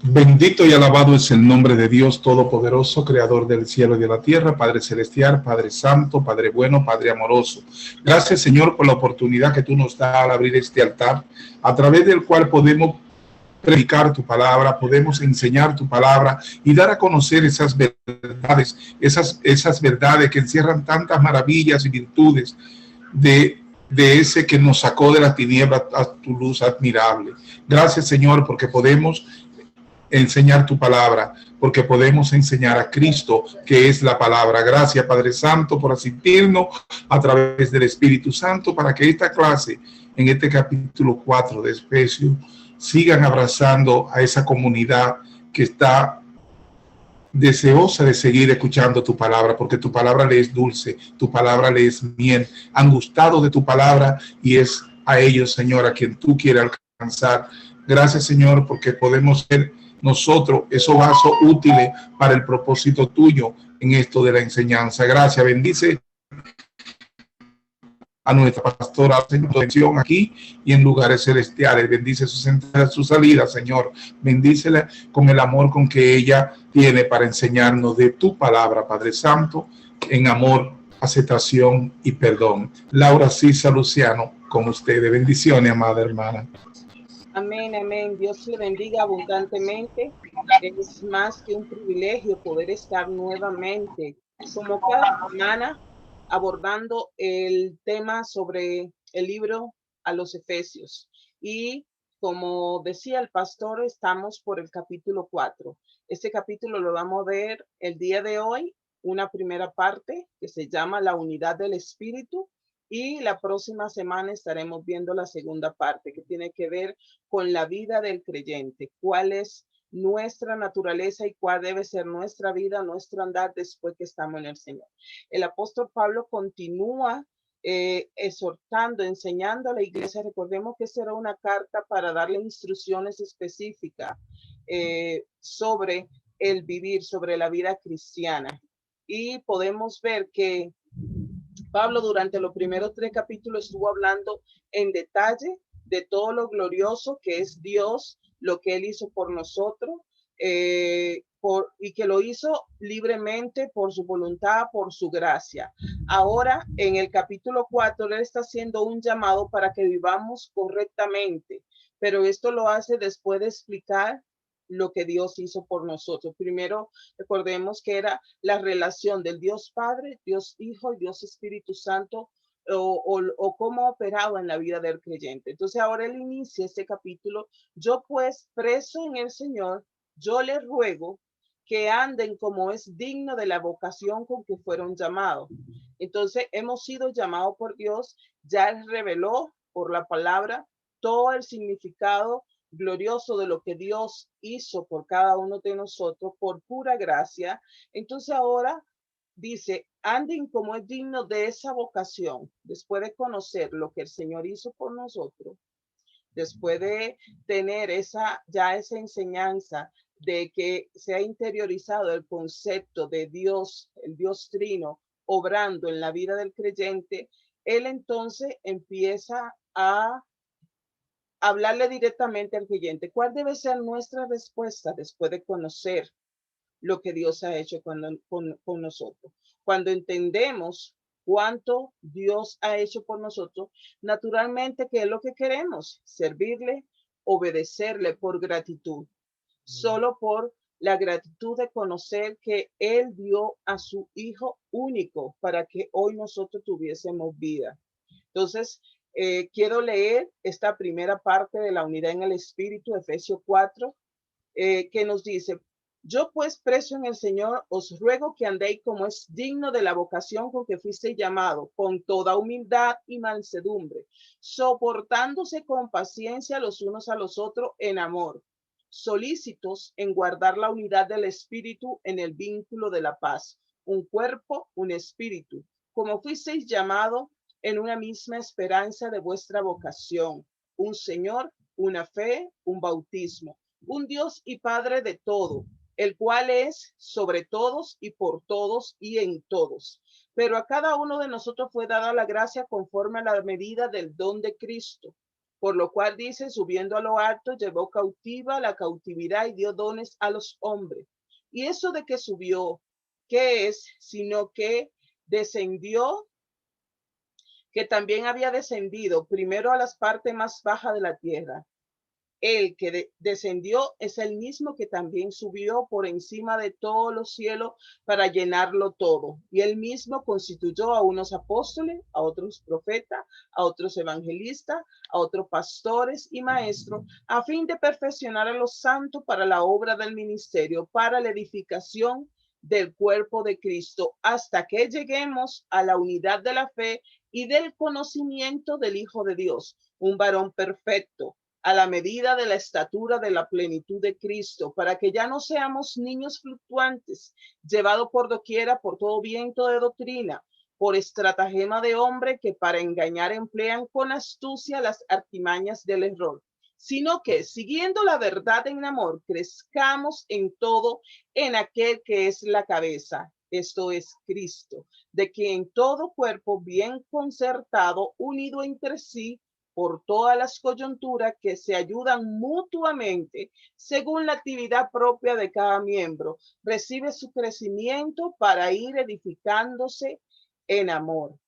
Bendito y alabado es el nombre de Dios Todopoderoso, Creador del cielo y de la tierra, Padre Celestial, Padre Santo, Padre Bueno, Padre Amoroso. Gracias, Señor, por la oportunidad que tú nos das al abrir este altar, a través del cual podemos predicar tu palabra, podemos enseñar tu palabra y dar a conocer esas verdades, esas verdades que encierran tantas maravillas y virtudes de ese que nos sacó de la tiniebla a tu luz admirable. Gracias, Señor, porque podemos enseñar tu palabra, porque podemos enseñar a Cristo, que es la palabra. Gracias, Padre Santo, por asistirnos a través del Espíritu Santo para que esta clase, en este capítulo 4 de Efesios, sigan abrazando a esa comunidad que está deseosa de seguir escuchando tu palabra, porque tu palabra le es dulce, tu palabra le es miel. Han gustado de tu palabra y es a ellos, Señor, a quien tú quieres alcanzar. Gracias, Señor, porque podemos ser nosotros esos vasos útiles para el propósito tuyo en esto de la enseñanza. Gracias, bendice a nuestra pastora, atención aquí y en lugares celestiales. Bendice sus entradas, su salida, Señor. Bendícela con el amor con que ella tiene para enseñarnos de tu palabra, Padre Santo, en amor, aceptación y perdón. Laura Cisa Luciano, con ustedes. Bendiciones, amada hermana. Amén, amén. Dios le bendiga abundantemente. Es más que un privilegio poder estar nuevamente, como cada semana, abordando el tema sobre el libro a los Efesios. Y como decía el pastor, estamos por el capítulo 4. Este capítulo lo vamos a ver el día de hoy, una primera parte que se llama la unidad del Espíritu. Y la próxima semana estaremos viendo la segunda parte que tiene que ver con la vida del creyente, cuál es nuestra naturaleza y cuál debe ser nuestra vida, nuestro andar después que estamos en el Señor. El apóstol Pablo continúa exhortando, enseñando a la iglesia. Recordemos que será una carta para darle instrucciones específicas sobre el vivir, sobre la vida cristiana. Y podemos ver que Pablo durante los primeros 3 capítulos estuvo hablando en detalle de todo lo glorioso que es Dios, lo que Él hizo por nosotros, y que lo hizo libremente por su voluntad, por su gracia. Ahora, en el capítulo 4, Él está haciendo un llamado para que vivamos correctamente, pero esto lo hace después de explicar lo que Dios hizo por nosotros. Primero, recordemos que era la relación del Dios Padre, Dios Hijo y Dios Espíritu Santo, o cómo operaba en la vida del creyente. Entonces ahora él inicia este capítulo. Yo pues, preso en el Señor, yo les ruego que anden como es digno de la vocación con que fueron llamados. Entonces hemos sido llamados por Dios, ya él reveló por la palabra todo el significado glorioso de lo que Dios hizo por cada uno de nosotros por pura gracia. Entonces ahora dice, anden como es digno de esa vocación, después de conocer lo que el Señor hizo por nosotros, después de tener esa enseñanza de que se ha interiorizado el concepto de Dios, el Dios Trino, obrando en la vida del creyente, él entonces empieza a hablarle directamente al creyente. ¿Cuál debe ser nuestra respuesta después de conocer lo que Dios ha hecho con nosotros? Cuando entendemos cuánto Dios ha hecho por nosotros, naturalmente, ¿qué es lo que queremos? Servirle, obedecerle por gratitud. Solo por la gratitud de conocer que Él dio a su Hijo único para que hoy nosotros tuviésemos vida. Entonces, quiero leer esta primera parte de la unidad en el Espíritu, Efesios 4, que nos dice, yo pues preso en el Señor, os ruego que andéis como es digno de la vocación con que fuisteis llamado, con toda humildad y mansedumbre, soportándose con paciencia los unos a los otros en amor, solícitos en guardar la unidad del Espíritu en el vínculo de la paz, un cuerpo, un espíritu, como fuisteis llamado en una misma esperanza de vuestra vocación, un Señor, una fe, un bautismo, un Dios y Padre de todo, el cual es sobre todos y por todos y en todos. Pero a cada uno de nosotros fue dada la gracia conforme a la medida del don de Cristo. Por lo cual dice, subiendo a lo alto, llevó cautiva la cautividad y dio dones a los hombres. Y eso de que subió, ¿qué es? Sino que descendió, que también había descendido primero a las partes más bajas de la tierra. El que descendió es el mismo que también subió por encima de todos los cielos para llenarlo todo. Y él mismo constituyó a unos apóstoles, a otros profetas, a otros evangelistas, a otros pastores y maestros, a fin de perfeccionar a los santos para la obra del ministerio, para la edificación del cuerpo de Cristo, hasta que lleguemos a la unidad de la fe y del conocimiento del Hijo de Dios, un varón perfecto, a la medida de la estatura de la plenitud de Cristo, para que ya no seamos niños fluctuantes, llevados por doquiera por todo viento de doctrina, por estratagema de hombre que para engañar emplean con astucia las artimañas del error, sino que, siguiendo la verdad en amor, crezcamos en todo en aquel que es la cabeza, esto es Cristo, de que en todo cuerpo bien concertado, unido entre sí, por todas las coyunturas que se ayudan mutuamente según la actividad propia de cada miembro, recibe su crecimiento para ir edificándose en amor.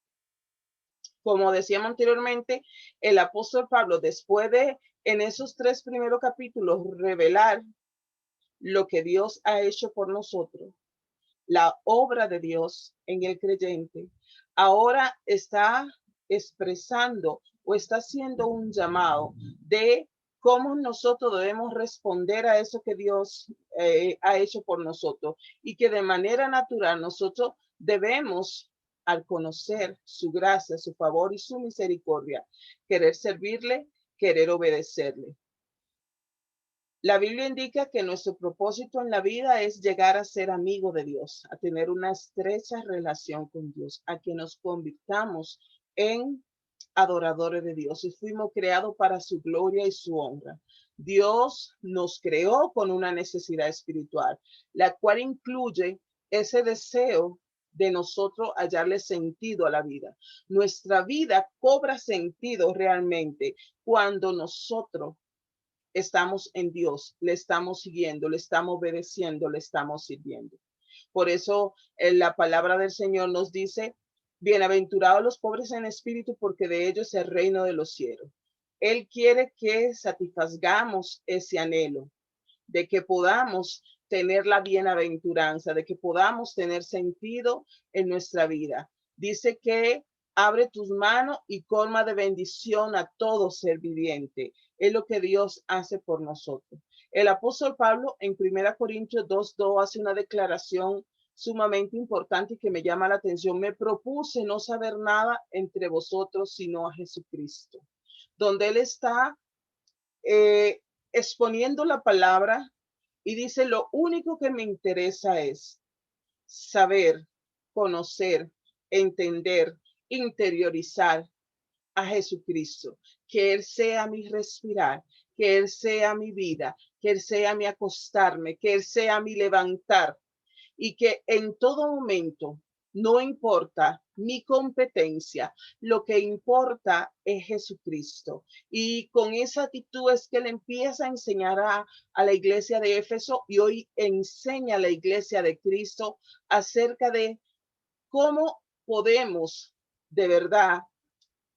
Como decíamos anteriormente, el apóstol Pablo, después de en esos 3 primeros capítulos revelar lo que Dios ha hecho por nosotros, la obra de Dios en el creyente, ahora está expresando o está haciendo un llamado de cómo nosotros debemos responder a eso que Dios ha hecho por nosotros y que de manera natural nosotros debemos, al conocer su gracia, su favor y su misericordia, querer servirle, querer obedecerle. La Biblia indica que nuestro propósito en la vida es llegar a ser amigo de Dios, a tener una estrecha relación con Dios, a que nos convirtamos en adoradores de Dios y fuimos creados para su gloria y su honra. Dios nos creó con una necesidad espiritual, la cual incluye ese deseo de nosotros hallarle sentido a la vida. Nuestra vida cobra sentido realmente cuando nosotros estamos en Dios, le estamos siguiendo, le estamos obedeciendo, le estamos sirviendo. Por eso la palabra del Señor nos dice, bienaventurados los pobres en espíritu, porque de ellos es el reino de los cielos. Él quiere que satisfagamos ese anhelo de que podamos tener la bienaventuranza, de que podamos tener sentido en nuestra vida. Dice que abre tus manos y colma de bendición a todo ser viviente. Es lo que Dios hace por nosotros. El apóstol Pablo en 1 Corintios 2:2 hace una declaración sumamente importante y que me llama la atención. Me propuse no saber nada entre vosotros sino a Jesucristo. Donde él está exponiendo la palabra y dice, lo único que me interesa es saber, conocer, entender, interiorizar a Jesucristo, que Él sea mi respirar, que Él sea mi vida, que Él sea mi acostarme, que Él sea mi levantar y que en todo momento, no importa mi competencia, lo que importa es Jesucristo. Y con esa actitud es que Él empieza a enseñar a la iglesia de Éfeso y hoy enseña a la iglesia de Cristo acerca de cómo podemos de verdad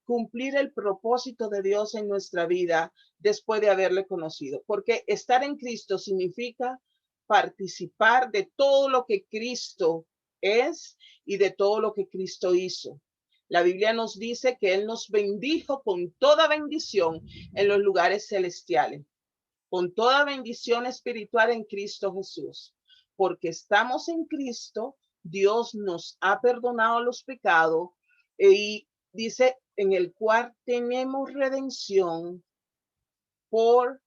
cumplir el propósito de Dios en nuestra vida después de haberle conocido. Porque estar en Cristo significa participar de todo lo que Cristo es y de todo lo que Cristo hizo. La Biblia nos dice que Él nos bendijo con toda bendición en los lugares celestiales, con toda bendición espiritual en Cristo Jesús. Porque estamos en Cristo, Dios nos ha perdonado los pecados y dice en el cual tenemos redención por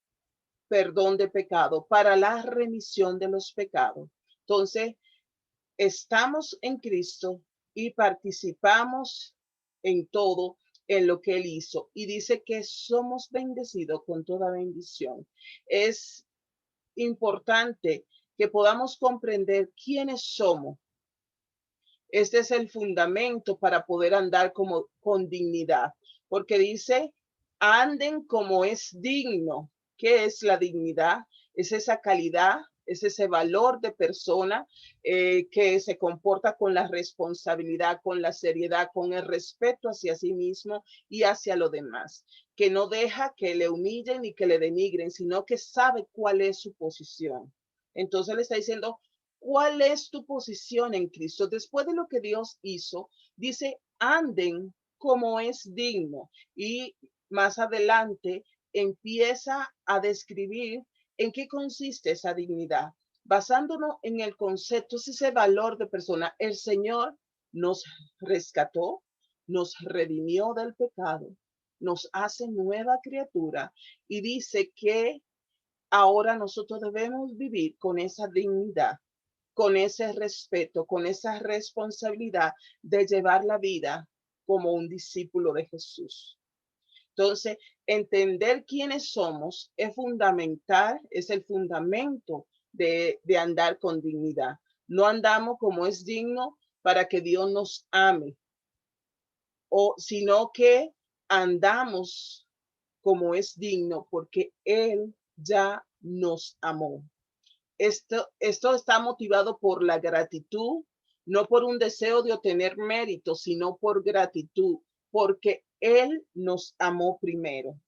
perdón de pecado, para la remisión de los pecados. Entonces, estamos en Cristo y participamos en todo, en lo que Él hizo. Y dice que somos bendecidos con toda bendición. Es importante que podamos comprender quiénes somos. Este es el fundamento para poder andar con dignidad, porque dice anden como es digno. ¿Qué es la dignidad? Es esa calidad, es ese valor de persona que se comporta con la responsabilidad, con la seriedad, con el respeto hacia sí mismo y hacia los demás, que no deja que le humillen ni que le denigren, sino que sabe cuál es su posición. Entonces le está diciendo, ¿cuál es tu posición en Cristo? Después de lo que Dios hizo, dice, anden como es digno. Y más adelante empieza a describir en qué consiste esa dignidad. Basándonos en el concepto, ese valor de persona, el Señor nos rescató, nos redimió del pecado, nos hace nueva criatura y dice que ahora nosotros debemos vivir con esa dignidad, con ese respeto, con esa responsabilidad de llevar la vida como un discípulo de Jesús. Entonces, entender quiénes somos es fundamental, es el fundamento de andar con dignidad. No andamos como es digno para que Dios nos ame, sino que andamos como es digno porque Él ya nos amó. Esto está motivado por la gratitud, no por un deseo de obtener mérito, sino por gratitud, porque Él nos amó primero.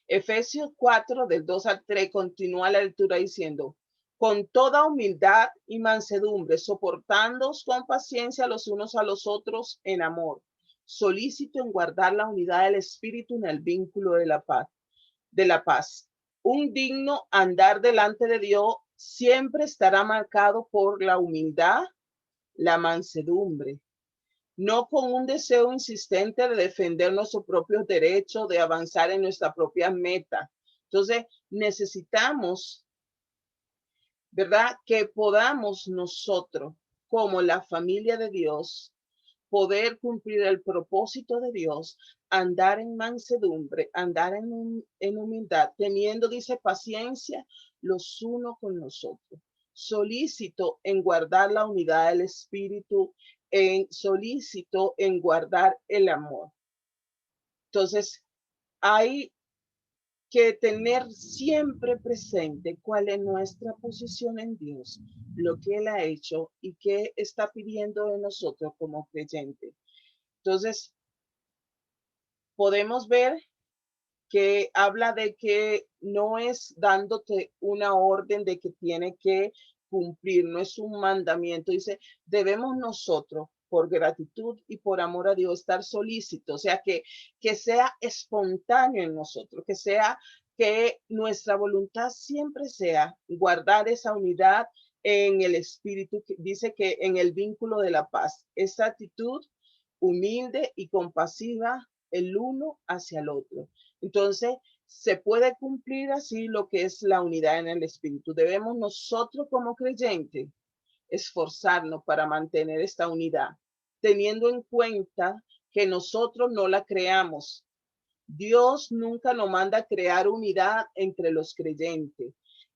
Efesios 4, del 2 al 3, continúa la lectura diciendo, con toda humildad y mansedumbre, soportándoos con paciencia los unos a los otros en amor, solícito en guardar la unidad del espíritu en el vínculo de la paz. Un digno andar delante de Dios siempre estará marcado por la humildad, la mansedumbre, no con un deseo insistente de defender nuestros propios derechos, de avanzar en nuestra propia meta. Entonces, necesitamos, ¿verdad? Que podamos nosotros, como la familia de Dios, poder cumplir el propósito de Dios, andar en mansedumbre, andar en humildad, teniendo, dice, paciencia los unos con los otros, solícito en guardar la unidad del espíritu, solícito en guardar el amor. Entonces, hay que tener siempre presente cuál es nuestra posición en Dios, lo que Él ha hecho y qué está pidiendo de nosotros como creyentes. Entonces, podemos ver que habla de que no es dándote una orden de que tiene que cumplir, no es un mandamiento. Dice, debemos nosotros, por gratitud y por amor a Dios, estar solícitos, o sea, que sea espontáneo en nosotros, que nuestra voluntad siempre sea guardar esa unidad en el espíritu, que dice que en el vínculo de la paz, esa actitud humilde y compasiva el uno hacia el otro. Entonces, se puede cumplir así lo que es la unidad en el espíritu. Debemos nosotros como creyentes esforzarnos para mantener esta unidad, teniendo en cuenta que nosotros no la creamos. Dios nunca nos manda a crear unidad entre los creyentes.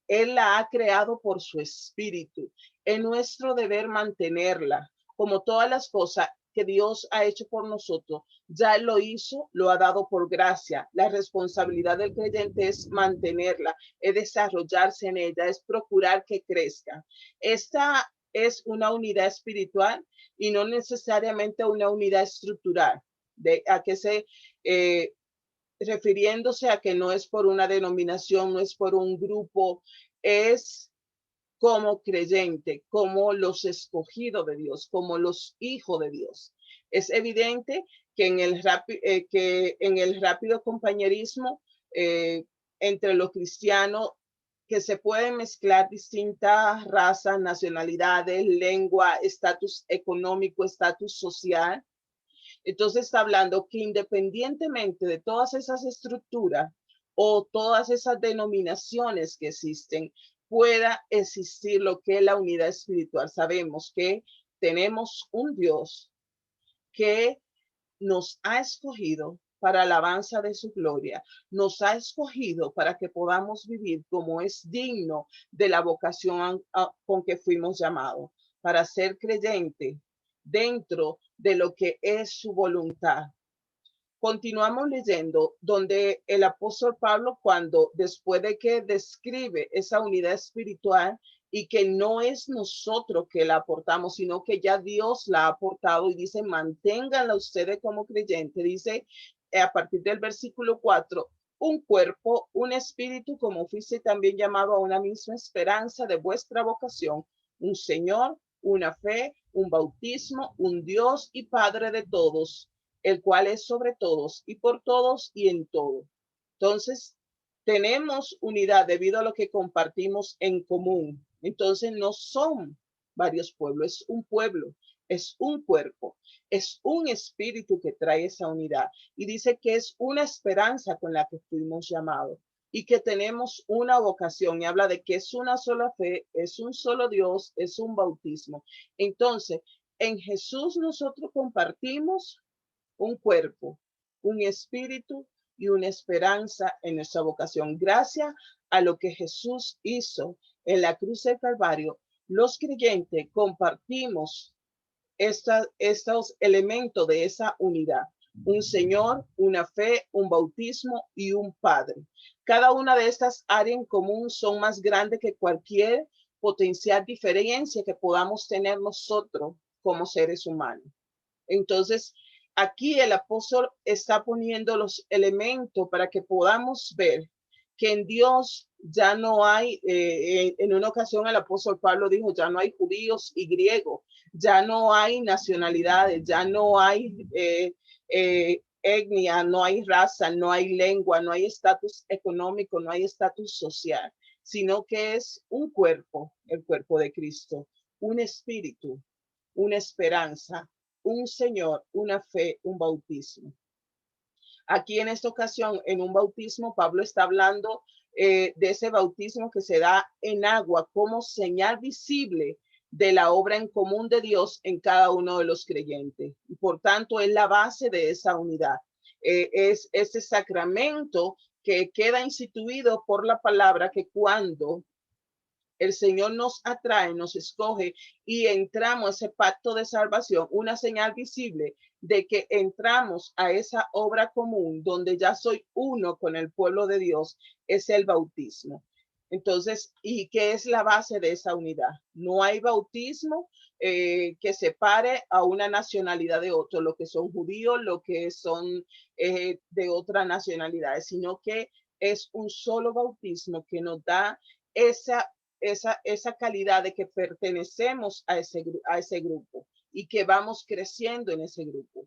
Él la ha creado por su espíritu. Es nuestro deber mantenerla. Como todas las cosas que Dios ha hecho por nosotros, ya Él lo hizo, lo ha dado por gracia. La responsabilidad del creyente es mantenerla, es desarrollarse en ella, es procurar que crezca. Esta es una unidad espiritual y no necesariamente una unidad estructural. A que se refiriéndose a que no es por una denominación, no es por un grupo, es como creyente, como los escogidos de Dios, como los hijos de Dios. Es evidente que en el rápido compañerismo entre los cristianos, que se pueden mezclar distintas razas, nacionalidades, lengua, estatus económico, estatus social. Entonces está hablando que independientemente de todas esas estructuras o todas esas denominaciones que existen, pueda existir lo que es la unidad espiritual. Sabemos que tenemos un Dios que nos ha escogido para alabanza de su gloria, nos ha escogido para que podamos vivir como es digno de la vocación con que fuimos llamados, para ser creyente dentro de lo que es su voluntad. Continuamos leyendo donde el apóstol Pablo, cuando después de que describe esa unidad espiritual y que no es nosotros que la aportamos, sino que ya Dios la ha aportado, y dice, manténganla ustedes como creyentes, dice a partir del versículo 4, un cuerpo, un espíritu, como fuiste también llamado a una misma esperanza de vuestra vocación, un Señor, una fe, un bautismo, un Dios y Padre de todos, el cual es sobre todos y por todos y en todo. Entonces, tenemos unidad debido a lo que compartimos en común. Entonces, no son varios pueblos, es un pueblo, es un cuerpo, es un espíritu que trae esa unidad. Y dice que es una esperanza con la que fuimos llamados y que tenemos una vocación, y habla de que es una sola fe, es un solo Dios, es un bautismo. Entonces, en Jesús nosotros compartimos un cuerpo, un espíritu y una esperanza en nuestra vocación. Gracias a lo que Jesús hizo en la cruz del Calvario, los creyentes compartimos estos elementos de esa unidad. Un Señor, una fe, un bautismo y un Padre. Cada una de estas áreas en común son más grandes que cualquier potencial diferencia que podamos tener nosotros como seres humanos. Entonces, aquí el apóstol está poniendo los elementos para que podamos ver que en Dios ya no hay, en una ocasión el apóstol Pablo dijo, ya no hay judíos y griegos, ya no hay nacionalidades, ya no hay etnia, no hay raza, no hay lengua, no hay estatus económico, no hay estatus social, sino que es un cuerpo, el cuerpo de Cristo, un espíritu, una esperanza, un Señor, una fe, un bautismo. Aquí en esta ocasión, en un bautismo, Pablo está hablando de ese bautismo que se da en agua como señal visible de la obra en común de Dios en cada uno de los creyentes. Y por tanto, es la base de esa unidad. Es ese sacramento que queda instituido por la palabra, que cuando el Señor nos atrae, nos escoge y entramos a ese pacto de salvación, una señal visible de que entramos a esa obra común donde ya soy uno con el pueblo de Dios, es el bautismo. Entonces, ¿y qué es la base de esa unidad? No hay bautismo que separe a una nacionalidad de otro, lo que son judíos, lo que son de otra nacionalidad, sino que es un solo bautismo que nos da esa calidad de que pertenecemos a ese grupo y que vamos creciendo en ese grupo.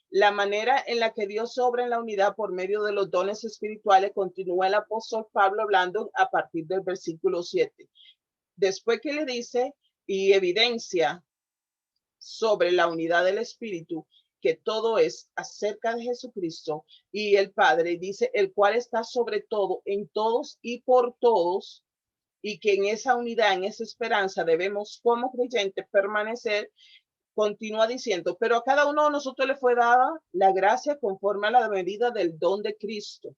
La manera en la que Dios obra en la unidad por medio de los dones espirituales, continúa el apóstol Pablo hablando a partir del versículo 7. Después que le dice y evidencia sobre la unidad del Espíritu, que todo es acerca de Jesucristo y el Padre, dice, el cual está sobre todo, en todos y por todos, y que en esa unidad, en esa esperanza debemos como creyentes permanecer. Continúa diciendo, pero a cada uno de nosotros le fue dada la gracia conforme a la medida del don de Cristo.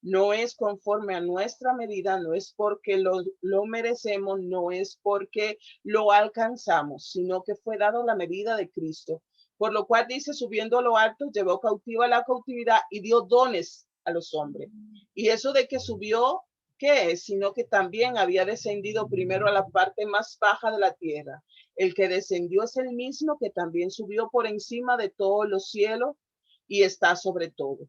No es conforme a nuestra medida, no es porque lo merecemos, no es porque lo alcanzamos, sino que fue dado la medida de Cristo. Por lo cual dice, subiendo a lo alto, llevó cautiva la cautividad y dio dones a los hombres. Y eso de que subió, ¿qué es? Sino que también había descendido primero a la parte más baja de la tierra. El que descendió es el mismo que también subió por encima de todos los cielos y está sobre todo.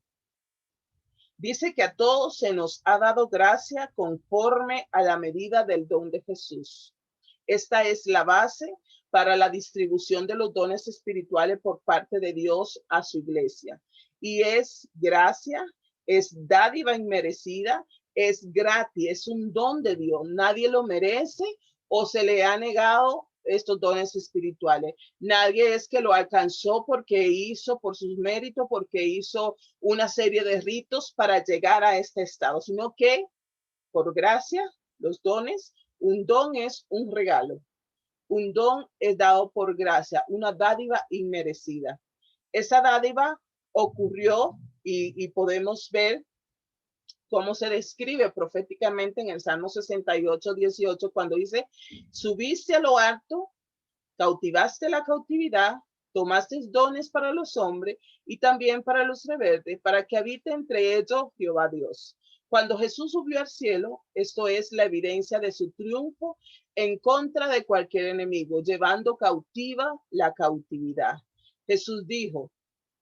Dice que a todos se nos ha dado gracia conforme a la medida del don de Jesús. Esta es la base para la distribución de los dones espirituales por parte de Dios a su iglesia. Y es gracia, es dádiva inmerecida, es gratis, es un don de Dios. Nadie lo merece o se le ha negado estos dones espirituales. Nadie es que lo alcanzó porque hizo, por sus méritos, porque hizo una serie de ritos para llegar a este estado, sino que por gracia, los dones, un don es un regalo. Un don es dado por gracia, una dádiva inmerecida. Esa dádiva ocurrió y podemos ver cómo se describe proféticamente en el Salmo 68, 18, cuando dice, subiste a lo alto, cautivaste la cautividad Tomasteis dones para los hombres y también para los rebeldes, para que habite entre ellos Jehová Dios. Cuando Jesús subió al cielo, esto es la evidencia de su triunfo en contra de cualquier enemigo, llevando cautiva la cautividad. Jesús dijo,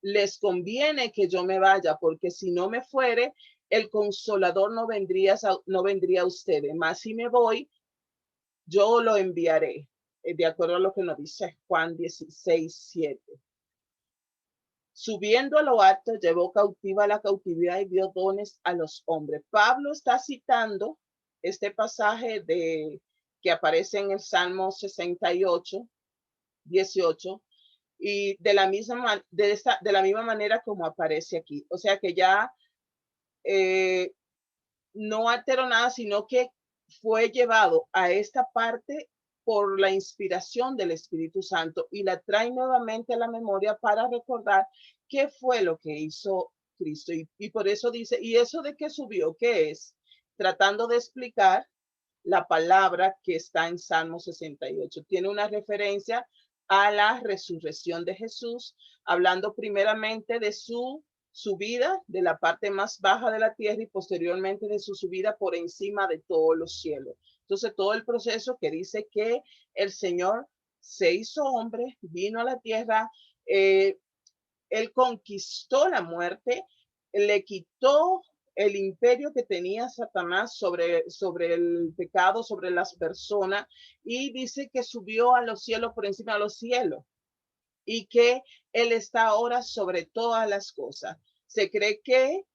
les conviene que yo me vaya, porque si no me fuere, el Consolador no vendría a ustedes, mas si me voy, yo lo enviaré, de acuerdo a lo que nos dice Juan 16:7. Subiendo a lo alto, llevó cautiva la cautividad y dio dones a los hombres. Pablo está citando este pasaje que aparece en el Salmo 68:18, y de la misma manera como aparece aquí. O sea que ya no alteró nada, sino que fue llevado a esta parte por la inspiración del Espíritu Santo y la trae nuevamente a la memoria para recordar qué fue lo que hizo Cristo. Y por eso dice, ¿y eso de qué subió? ¿Qué es? Tratando de explicar la palabra que está en Salmo 68. Tiene una referencia a la resurrección de Jesús, hablando primeramente de su subida de la parte más baja de la tierra y posteriormente de su subida por encima de todos los cielos. Entonces, todo el proceso que dice que el Señor se hizo hombre, vino a la tierra, él conquistó la muerte, le quitó el imperio que tenía Satanás sobre el pecado, sobre las personas, y dice que subió a los cielos por encima de los cielos y que él está ahora sobre todas las cosas. Se cree que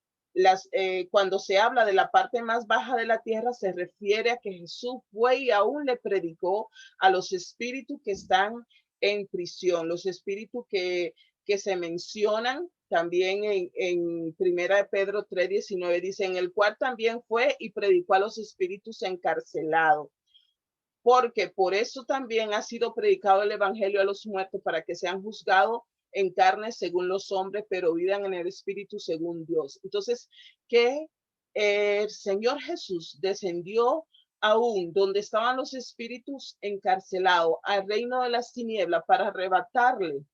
cuando se habla de la parte más baja de la tierra, se refiere a que Jesús fue y aún le predicó a los espíritus que están en prisión, los espíritus que se mencionan también en Primera de Pedro 3:19, dice, en el cual también fue y predicó a los espíritus encarcelados, porque por eso también ha sido predicado el evangelio a los muertos, para que sean juzgados en carne según los hombres, pero vivan en el espíritu según Dios. Entonces, que el Señor Jesús descendió aún donde estaban los espíritus encarcelados, al reino de las tinieblas, para arrebatarle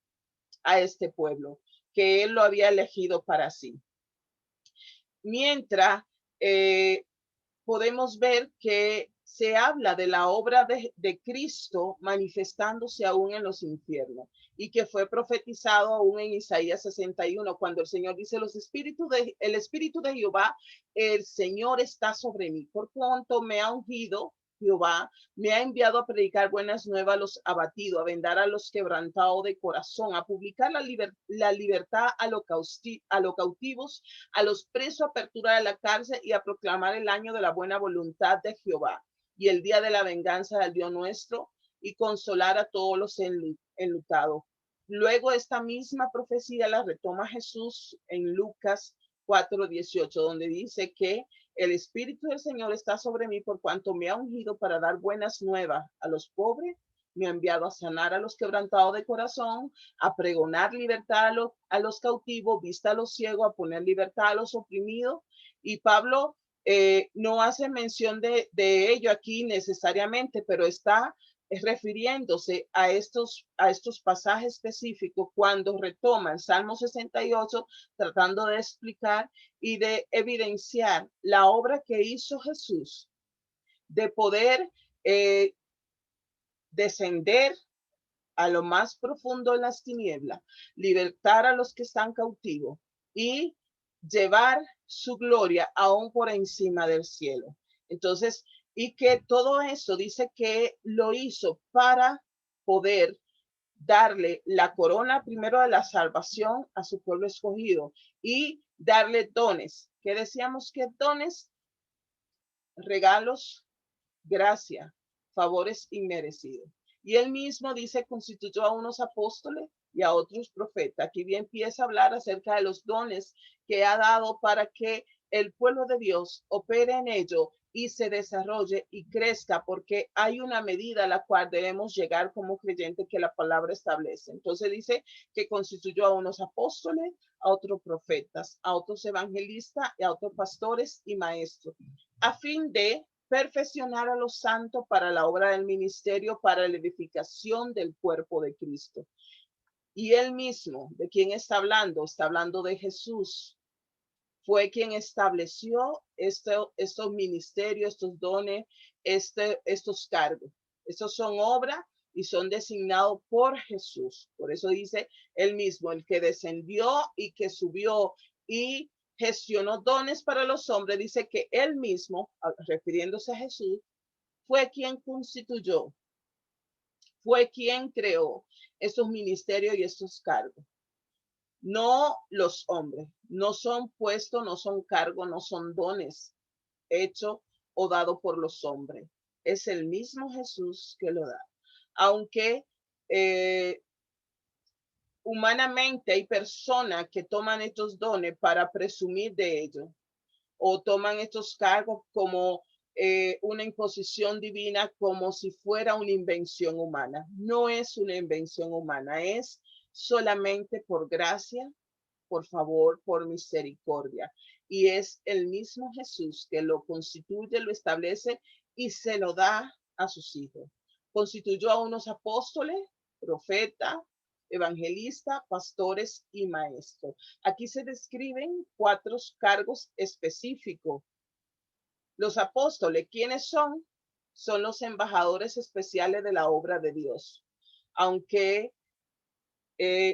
a este pueblo que él lo había elegido para sí. Mientras podemos ver que se habla de la obra de Cristo manifestándose aún en los infiernos, y que fue profetizado aún en Isaías 61, cuando el Señor dice, el Espíritu de Jehová, el Señor está sobre mí, por cuanto me ha ungido Jehová, me ha enviado a predicar buenas nuevas a los abatidos, a vendar a los quebrantados de corazón, a publicar la libertad a los cautivos, a los presos, apertura de la cárcel, y a proclamar el año de la buena voluntad de Jehová y el día de la venganza del Dios nuestro, y consolar a todos los enlutados. Luego esta misma profecía la retoma Jesús en Lucas 4:18, donde dice que el Espíritu del Señor está sobre mí, por cuanto me ha ungido para dar buenas nuevas a los pobres, me ha enviado a sanar a los quebrantados de corazón, a pregonar libertad a los cautivos, vista a los ciegos, a poner libertad a los oprimidos. Y Pablo no hace mención de ello aquí necesariamente, pero está refiriéndose a estos pasajes específicos cuando retoma el Salmo 68, tratando de explicar y de evidenciar la obra que hizo Jesús de poder descender a lo más profundo de las tinieblas, libertar a los que están cautivos y llevar su gloria aún por encima del cielo. Entonces, y que todo eso dice que lo hizo para poder darle la corona primero de la salvación a su pueblo escogido y darle dones. ¿Qué decíamos que dones? Regalos, gracia, favores inmerecidos. Y él mismo dice, constituyó a unos apóstoles y a otros profetas. Aquí bien empieza a hablar acerca de los dones que ha dado para que el pueblo de Dios opere en ello y se desarrolle y crezca, porque hay una medida a la cual debemos llegar como creyentes que la palabra establece. Entonces dice que constituyó a unos apóstoles, a otros profetas, a otros evangelistas y a otros pastores y maestros, a fin de perfeccionar a los santos para la obra del ministerio, para la edificación del cuerpo de Cristo. Y él mismo, ¿de quién está hablando? Está hablando de Jesús. Fue quien estableció estos ministerios, estos dones, estos cargos. Estos son obra y son designados por Jesús. Por eso dice él mismo, el que descendió y que subió y gestionó dones para los hombres, dice que él mismo, refiriéndose a Jesús, fue quien constituyó, fue quien creó estos ministerios y estos cargos. No los hombres, no son puestos, no son cargos, no son dones hechos o dados por los hombres. Es el mismo Jesús que lo da. Aunque humanamente hay personas que toman estos dones para presumir de ellos o toman estos cargos como una imposición divina, como si fuera una invención humana. No es una invención humana, es solamente por gracia, por favor, por misericordia. Y es el mismo Jesús que lo constituye, lo establece y se lo da a sus hijos. Constituyó a unos apóstoles, profetas, evangelistas, pastores y maestros. Aquí se describen 4 cargos específicos. Los apóstoles, ¿quiénes son? Son los embajadores especiales de la obra de Dios. Aunque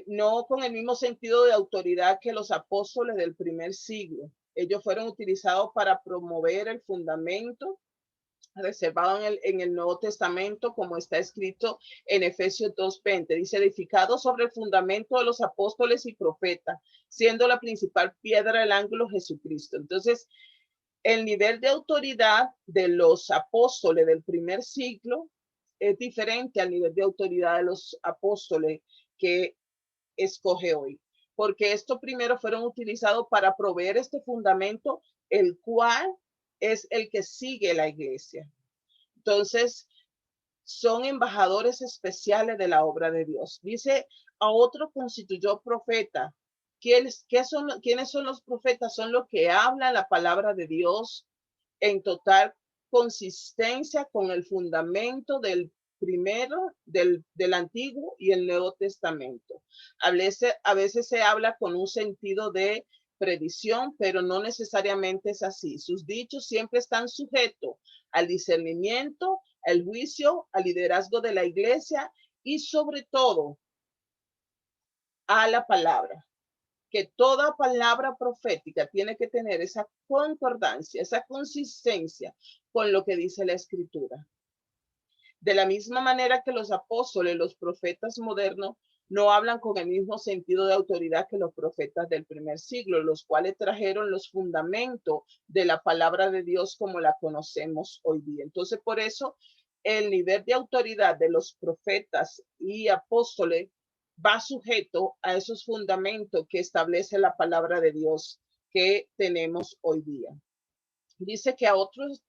no con el mismo sentido de autoridad que los apóstoles del primer siglo. Ellos fueron utilizados para promover el fundamento reservado en el Nuevo Testamento, como está escrito en Efesios 2:20. Dice, edificado sobre el fundamento de los apóstoles y profetas, siendo la principal piedra del ángulo Jesucristo. Entonces, el nivel de autoridad de los apóstoles del primer siglo es diferente al nivel de autoridad de los apóstoles que escoge hoy, porque estos primero fueron utilizados para proveer este fundamento, el cual es el que sigue la iglesia. Entonces, son embajadores especiales de la obra de Dios. Dice, a otro constituyó profeta. ¿Quiénes son los profetas? Son los que hablan la palabra de Dios en total consistencia con el fundamento del primero, del Antiguo y el Nuevo Testamento. A veces se habla con un sentido de predicción, pero no necesariamente es así. Sus dichos siempre están sujetos al discernimiento, al juicio, al liderazgo de la iglesia y sobre todo a la palabra. Que toda palabra profética tiene que tener esa concordancia, esa consistencia con lo que dice la escritura. De la misma manera que los apóstoles, los profetas modernos, no hablan con el mismo sentido de autoridad que los profetas del primer siglo, los cuales trajeron los fundamentos de la palabra de Dios como la conocemos hoy día. Entonces, por eso, el nivel de autoridad de los profetas y apóstoles va sujeto a esos fundamentos que establece la palabra de Dios que tenemos hoy día. Dice que a otros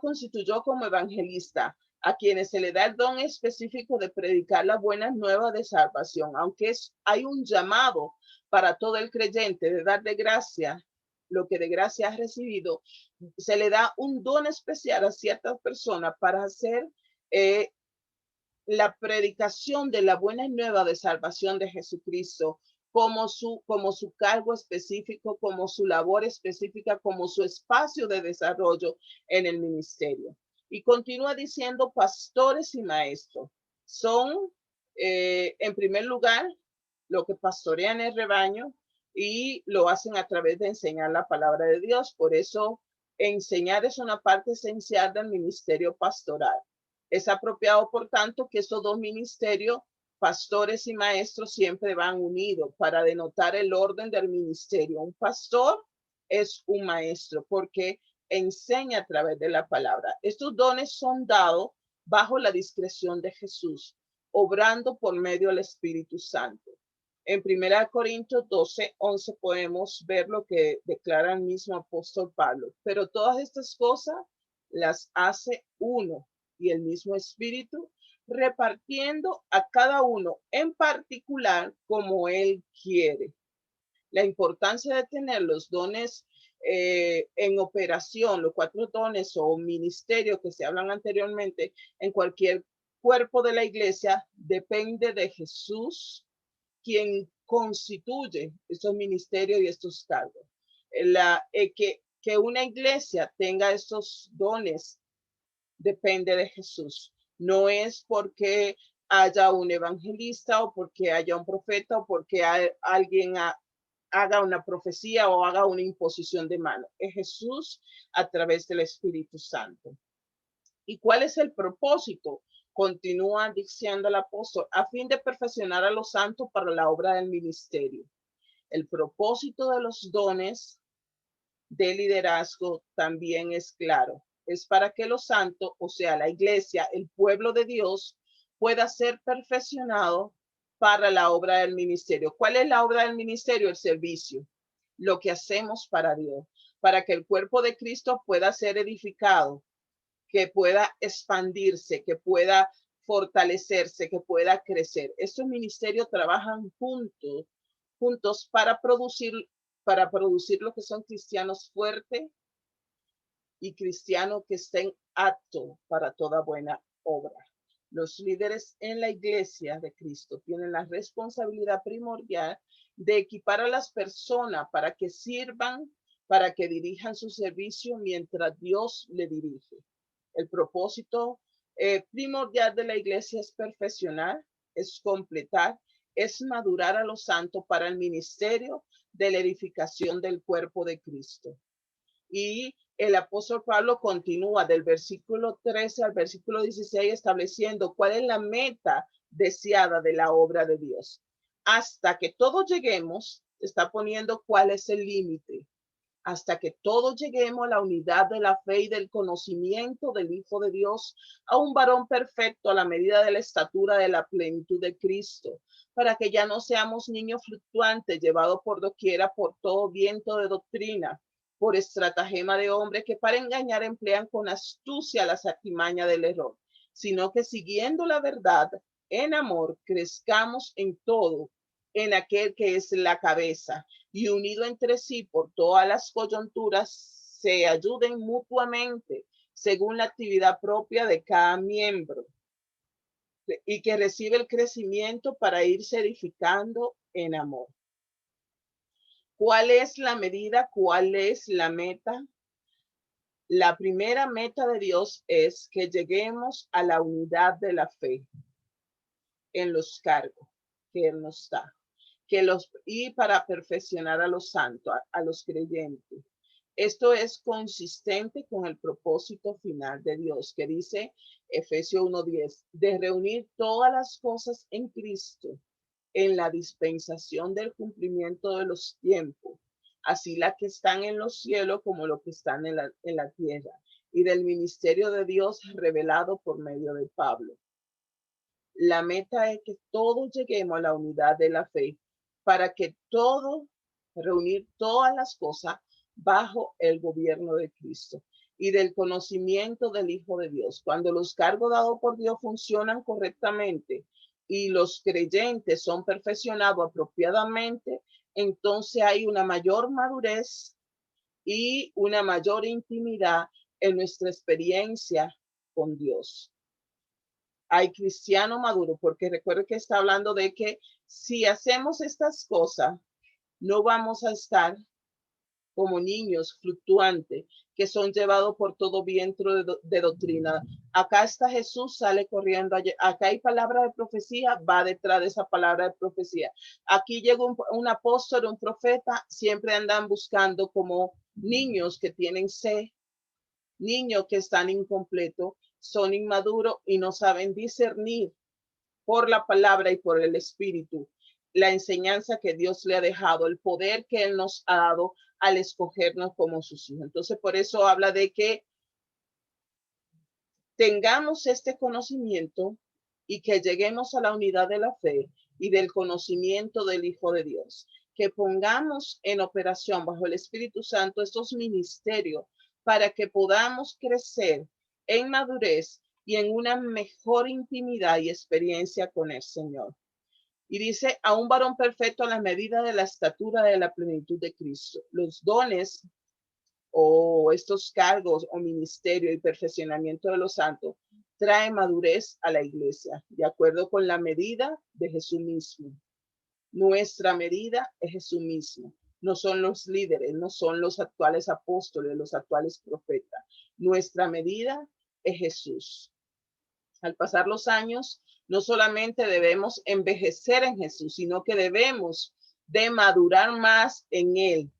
constituyó como evangelista, a quienes se le da el don específico de predicar la buena nueva de salvación, aunque hay un llamado para todo el creyente de dar de gracia lo que de gracia ha recibido, se le da un don especial a ciertas personas para hacer la predicación de la buena nueva de salvación de Jesucristo como su cargo específico, como su labor específica, como su espacio de desarrollo en el ministerio. Y continúa diciendo pastores y maestros. Son, en primer lugar, lo que pastorean el rebaño y lo hacen a través de enseñar la palabra de Dios. Por eso, enseñar es una parte esencial del ministerio pastoral. Es apropiado, por tanto, que estos 2 ministerios, pastores y maestros, siempre van unidos para denotar el orden del ministerio. Un pastor es un maestro porque enseña a través de la palabra. Estos dones son dados bajo la discreción de Jesús, obrando por medio del Espíritu Santo. En 1 Corintios 12:11 podemos ver lo que declara el mismo apóstol Pablo. Pero todas estas cosas las hace uno y el mismo Espíritu, repartiendo a cada uno en particular como Él quiere. La importancia de tener los dones en operación, los 4 dones o ministerios que se hablan anteriormente en cualquier cuerpo de la iglesia depende de Jesús, quien constituye estos ministerios y estos cargos. Que una iglesia tenga estos dones depende de Jesús. No es porque haya un evangelista o porque haya un profeta o porque alguien haga una profecía o haga una imposición de mano. Es Jesús a través del Espíritu Santo. ¿Y cuál es el propósito? Continúa diciendo el apóstol, a fin de perfeccionar a los santos para la obra del ministerio. El propósito de los dones de liderazgo también es claro. Es para que los santos, o sea, la iglesia, el pueblo de Dios, pueda ser perfeccionado para la obra del ministerio. ¿Cuál es la obra del ministerio? El servicio, lo que hacemos para Dios, para que el cuerpo de Cristo pueda ser edificado, que pueda expandirse, que pueda fortalecerse, que pueda crecer. Estos ministerios trabajan juntos para producir lo que son cristianos fuertes y cristianos que estén aptos para toda buena obra. Los líderes en la iglesia de Cristo tienen la responsabilidad primordial de equipar a las personas para que sirvan, para que dirijan su servicio mientras Dios le dirige. El propósito primordial de la iglesia es perfeccionar, es completar, es madurar a los santos para el ministerio de la edificación del cuerpo de Cristo. Y el apóstol Pablo continúa del versículo 13 al versículo 16 estableciendo cuál es la meta deseada de la obra de Dios. Hasta que todos lleguemos, está poniendo cuál es el límite. Hasta que todos lleguemos a la unidad de la fe y del conocimiento del Hijo de Dios, a un varón perfecto a la medida de la estatura de la plenitud de Cristo, para que ya no seamos niños fluctuantes, llevados por doquiera por todo viento de doctrina, por estratagema de hombres que para engañar emplean con astucia las artimañas del error, sino que siguiendo la verdad en amor, crezcamos en todo en aquel que es la cabeza, y unido entre sí por todas las coyunturas, se ayuden mutuamente según la actividad propia de cada miembro, y que recibe el crecimiento para irse edificando en amor. ¿Cuál es la medida? ¿Cuál es la meta? La primera meta de Dios es que lleguemos a la unidad de la fe en los cargos que Él nos da. Y para perfeccionar a los santos, a los creyentes. Esto es consistente con el propósito final de Dios, que dice Efesios 1:10, de reunir todas las cosas en Cristo, en la dispensación del cumplimiento de los tiempos, así las que están en los cielos como los que están en la tierra, y del ministerio de Dios revelado por medio de Pablo. La meta es que todos lleguemos a la unidad de la fe, para que reunir todas las cosas bajo el gobierno de Cristo y del conocimiento del Hijo de Dios. Cuando los cargos dados por Dios funcionan correctamente y los creyentes son perfeccionados apropiadamente, entonces hay una mayor madurez y una mayor intimidad en nuestra experiencia con Dios. Hay cristiano maduro, porque recuerdo que está hablando de que si hacemos estas cosas, no vamos a estar como niños fluctuantes que son llevados por todo viento de doctrina. Acá está Jesús, sale corriendo. Acá hay palabra de profecía, va detrás de esa palabra de profecía. Aquí llega un apóstol, un profeta, siempre andan buscando como niños que tienen sed, niños que están incompletos, son inmaduros y no saben discernir por la palabra y por el Espíritu la enseñanza que Dios le ha dejado, el poder que Él nos ha dado al escogernos como sus hijos. Entonces, por eso habla de que tengamos este conocimiento y que lleguemos a la unidad de la fe y del conocimiento del Hijo de Dios, que pongamos en operación bajo el Espíritu Santo estos ministerios para que podamos crecer en madurez y en una mejor intimidad y experiencia con el Señor. Y dice, a un varón perfecto a la medida de la estatura de la plenitud de Cristo. Los dones o estos cargos o ministerio y perfeccionamiento de los santos trae madurez a la iglesia, de acuerdo con la medida de Jesús mismo. Nuestra medida es Jesús mismo. No son los líderes, no son los actuales apóstoles, los actuales profetas. Nuestra medida es Jesús. Al pasar los años, no solamente debemos envejecer en Jesús, sino que debemos de madurar más en Él,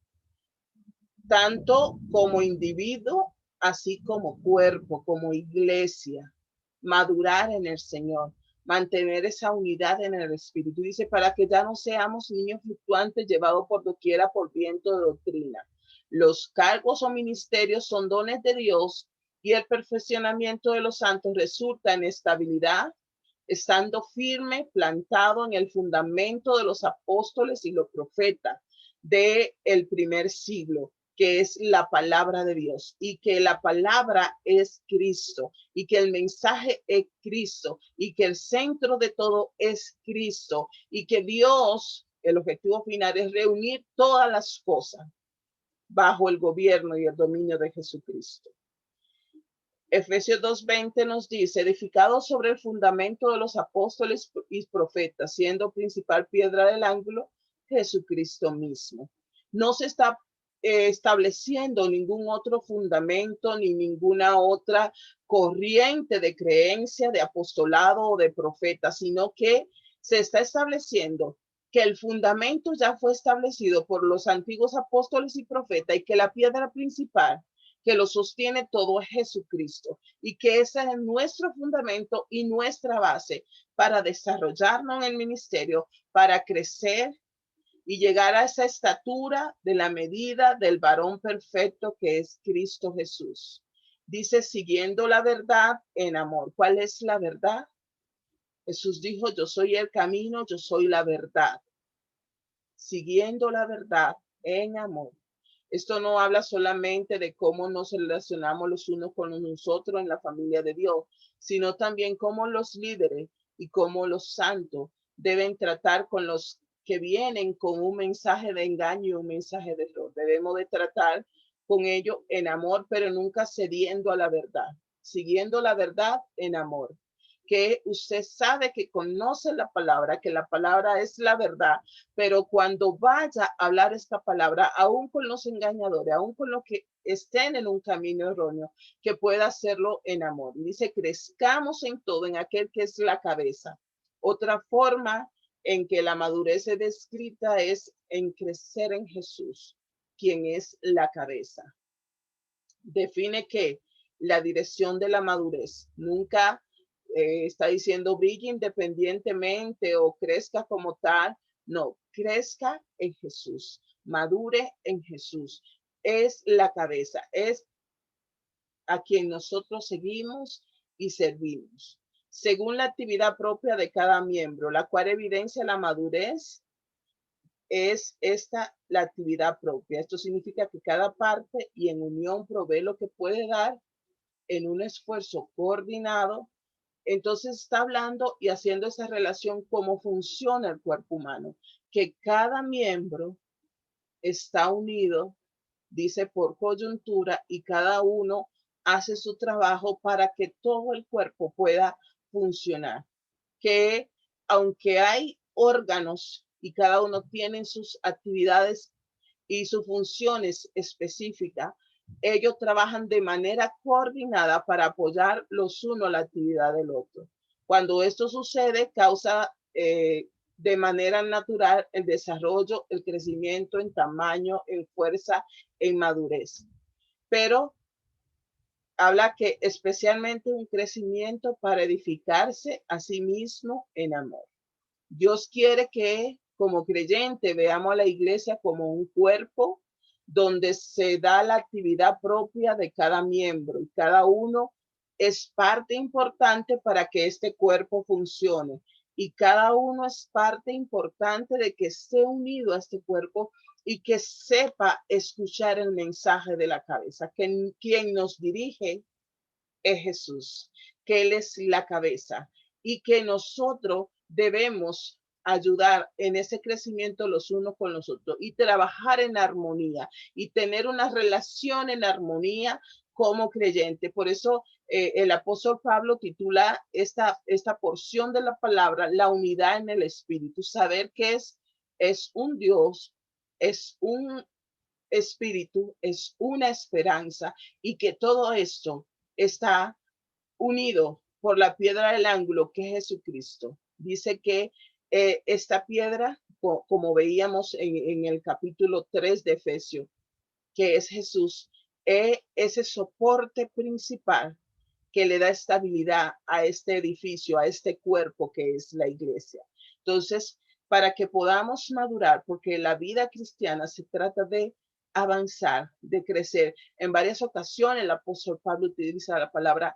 tanto como individuo, así como cuerpo, como iglesia. Madurar en el Señor, mantener esa unidad en el Espíritu. Dice, para que ya no seamos niños fluctuantes llevados por doquiera por viento de doctrina. Los cargos o ministerios son dones de Dios y el perfeccionamiento de los santos resulta en estabilidad, estando firme, plantado en el fundamento de los apóstoles y los profetas del primer siglo, que es la palabra de Dios, y que la palabra es Cristo, y que el mensaje es Cristo, y que el centro de todo es Cristo, y que Dios, el objetivo final es reunir todas las cosas bajo el gobierno y el dominio de Jesucristo. Efesios 2:20 nos dice, edificado sobre el fundamento de los apóstoles y profetas, siendo principal piedra del ángulo, Jesucristo mismo. No se está estableciendo ningún otro fundamento ni ninguna otra corriente de creencia, de apostolado o de profeta, sino que se está estableciendo que el fundamento ya fue establecido por los antiguos apóstoles y profetas y que la piedra principal que lo sostiene todo es Jesucristo y que ese es nuestro fundamento y nuestra base para desarrollarnos en el ministerio, para crecer y llegar a esa estatura de la medida del varón perfecto que es Cristo Jesús. Dice, siguiendo la verdad en amor. ¿Cuál es la verdad? Jesús dijo, yo soy el camino, yo soy la verdad. Siguiendo la verdad en amor. Esto no habla solamente de cómo nos relacionamos los unos con nosotros en la familia de Dios, sino también cómo los líderes y cómo los santos deben tratar con los que vienen con un mensaje de engaño y un mensaje de error. Debemos de tratar con ellos en amor, pero nunca cediendo a la verdad, siguiendo la verdad en amor. Que usted sabe que conoce la palabra, que la palabra es la verdad, pero cuando vaya a hablar esta palabra, aún con los engañadores, aún con los que estén en un camino erróneo, que pueda hacerlo en amor. Dice, crezcamos en todo, en aquel que es la cabeza. Otra forma en que la madurez es descrita es en crecer en Jesús, quien es la cabeza. Define que la dirección de la madurez nunca está diciendo brille independientemente o crezca como tal. No, crezca en Jesús, madure en Jesús. Es la cabeza, es a quien nosotros seguimos y servimos. Según la actividad propia de cada miembro, la cual evidencia la madurez, es esta la actividad propia. Esto significa que cada parte y en unión provee lo que puede dar en un esfuerzo coordinado. Entonces está hablando y haciendo esa relación cómo funciona el cuerpo humano, que cada miembro está unido, dice, por coyuntura y cada uno hace su trabajo para que todo el cuerpo pueda funcionar. Que aunque hay órganos y cada uno tiene sus actividades y sus funciones específicas, ellos trabajan de manera coordinada para apoyar los unos la actividad del otro. Cuando esto sucede, causa de manera natural el desarrollo, el crecimiento en tamaño, en fuerza, en madurez. Pero habla que especialmente un crecimiento para edificarse a sí mismo en amor. Dios quiere que como creyente veamos a la iglesia como un cuerpo donde se da la actividad propia de cada miembro y cada uno es parte importante para que este cuerpo funcione y cada uno es parte importante de que esté unido a este cuerpo y que sepa escuchar el mensaje de la cabeza, que quien nos dirige es Jesús, que Él es la cabeza y que nosotros debemos ayudar en ese crecimiento los unos con los otros y trabajar en armonía y tener una relación en armonía como creyente. Por eso el apóstol Pablo titula esta porción de la palabra la unidad en el espíritu. Saber que es un Dios, es un espíritu, es una esperanza, y que todo esto está unido por la piedra del ángulo, que es Jesucristo. Dice que esta piedra, como veíamos en el capítulo 3 de Efesios, que es Jesús, ese soporte principal que le da estabilidad a este edificio, a este cuerpo que es la iglesia. Entonces, para que podamos madurar, porque la vida cristiana se trata de avanzar, de crecer. En varias ocasiones el apóstol Pablo utiliza la palabra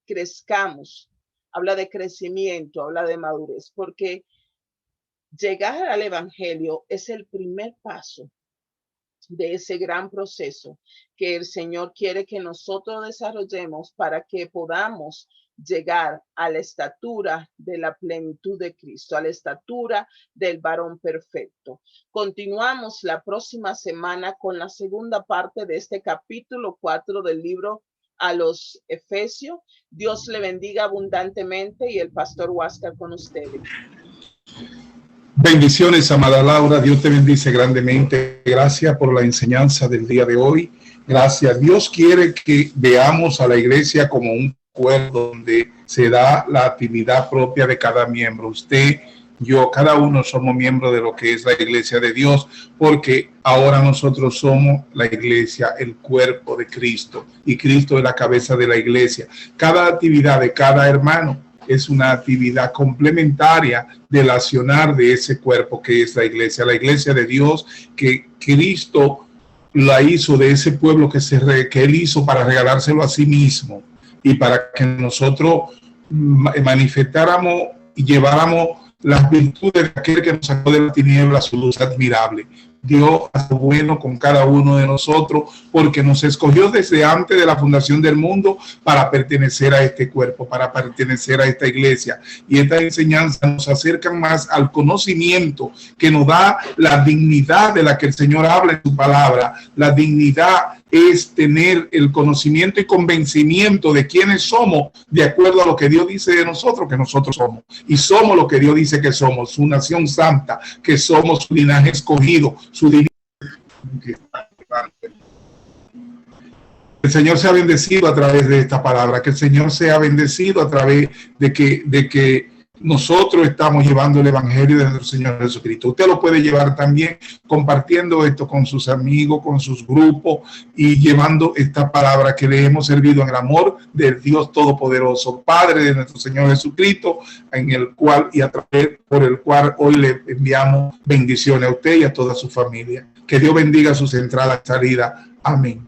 crezcamos, habla de crecimiento, habla de madurez, porque llegar al evangelio es el primer paso de ese gran proceso que el Señor quiere que nosotros desarrollemos para que podamos llegar a la estatura de la plenitud de Cristo, a la estatura del varón perfecto. Continuamos la próxima semana con la segunda parte de este capítulo 4 del libro a los Efesios. Dios le bendiga abundantemente, y el pastor Huáscar con ustedes. Bendiciones, amada Laura. Dios te bendice grandemente. Gracias por la enseñanza del día de hoy. Gracias. Dios quiere que veamos a la iglesia como un cuerpo donde se da la actividad propia de cada miembro. Usted, yo, cada uno somos miembros de lo que es la iglesia de Dios, porque ahora nosotros somos la iglesia, el cuerpo de Cristo, y Cristo es la cabeza de la iglesia. Cada actividad de cada hermano es una actividad complementaria del accionar de ese cuerpo que es la iglesia de Dios, que Cristo la hizo, de ese pueblo que él hizo para regalárselo a sí mismo, y para que nosotros manifestáramos y lleváramos las virtudes de aquel que nos sacó de la tiniebla a su luz admirable. Dios hace bueno con cada uno de nosotros, porque nos escogió desde antes de la fundación del mundo para pertenecer a este cuerpo, para pertenecer a esta iglesia. Y esta enseñanza nos acerca más al conocimiento que nos da la dignidad de la que el Señor habla en su palabra. La dignidad es tener el conocimiento y convencimiento de quiénes somos, de acuerdo a lo que Dios dice de nosotros que nosotros somos. Y somos lo que Dios dice que somos, su nación santa, que somos su linaje escogido, su linaje. El Señor sea bendecido a través de esta palabra, que el Señor sea bendecido a través de que nosotros estamos llevando el evangelio de nuestro Señor Jesucristo. Usted lo puede llevar también compartiendo esto con sus amigos, con sus grupos, y llevando esta palabra que le hemos servido en el amor del Dios Todopoderoso, Padre de nuestro Señor Jesucristo, en el cual y a través por el cual hoy le enviamos bendiciones a usted y a toda su familia. Que Dios bendiga sus entradas y salidas. Amén.